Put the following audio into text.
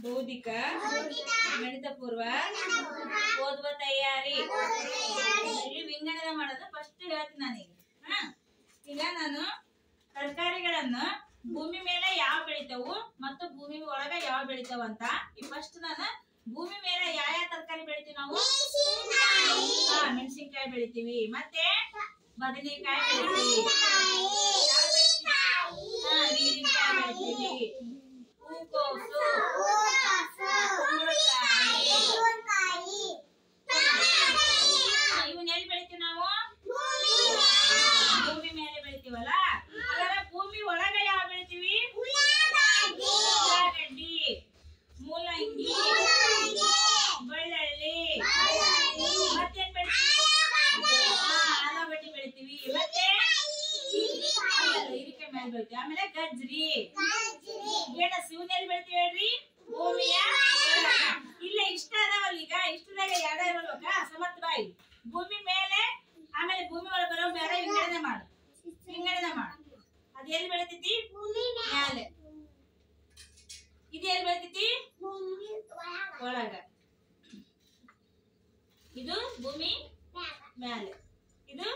ಬೌದ್ಧಿಕ ಗಣಿತ ಪೂರ್ವ ಓದುವ ತಯಾರಿ. ಇಲ್ಲಿ ವಿಂಗಡಣೆ ಮಾಡೋದು ಫಸ್ಟ್ ಹೇಳ್ತೀನಿ ನಾನೀಗ. ಈಗ ನಾನು ತರಕಾರಿಗಳನ್ನು ಭೂಮಿ ಮೇಲೆ ಯಾವ ಬೆಳಿತಾವು ಮತ್ತು ಭೂಮಿ ಒಳಗ ಯಾವ ಬೆಳಿತಾವ ಅಂತ ಈ ಫಸ್ಟ್ ನಾನು ಭೂಮಿ ಮೇಲೆ ಯಾವ ತರಕಾರಿ ಬೆಳಿತೀವಿ ನಾವು? ಮೆಣಸಿನಕಾಯಿ ಬೆಳಿತೀವಿ, ಮತ್ತೆ ಬದನೆಕಾಯಿ ಬೆಳಿತೀವಿ, ಹೀರೆಕಾಯಿ ಬೆಳಿತೀವಿ, ಹೂಕೋಸು, ಇವನ್ ಎಲ್ಲಿ ಬೆಳಿತೀವಿ ನಾವು? ಭೂಮಿ ಮೇಲೆ ಬೆಳಿತೀವಲ್ಲ. ಹಾಗಾದ್ರೆ ಭೂಮಿ ಒಳಗ ಯಾವ ಬೆಳಿತೀವಿ? ಉಳ್ಳಾಗಡ್ಡಿ, ಮೂಲಂಗಿ, ಬೆಳ್ಳುಳ್ಳಿ, ಮತ್ತೇನ್ ಬೆಳಿತೀವಿ? ಆಲೂಗಡ್ಡಿ ಬೆಳಿತೀವಿ, ಮತ್ತೆ ಹೀರೆಕಾಯಿ ಮೇಲೆ ಬೆಳಿತೀವಿ, ಆಮೇಲೆ ಗಜ್ರಿ, ಗೆಣಸು. ಇವನ್ನೆಲ್ಲಿ ಬೆಳಿತೀವಿ ಹೇಳ್ರಿ? ಭೂಮಿಯ ಇಲ್ಲ. ಇಷ್ಟ ಅದಾವಲ್ಲ, ಈಗ ಇಷ್ಟದಾಗ ಎರಡ ಇರಲ್ಬೇಕ? ಸಮರ್ಥ ಬಾಯಿ. ಭೂಮಿ ಮೇಲೆ ಆಮೇಲೆ ಭೂಮಿ ಒಳಗೆ ಬರೋ ಬೇರೆ ವಿಂಗಡಣೆ ಮಾಡು. ಅದ್ ಎಲ್ಲಿ ಬೆಳಿತೈತಿ? ಮ್ಯಾಲೆ. ಇದು ಎಲ್ಲಿ ಬೆಳಿತೈತಿ? ಒಳಗ. ಇದು ಭೂಮಿ ಮ್ಯಾಲೆ, ಇದು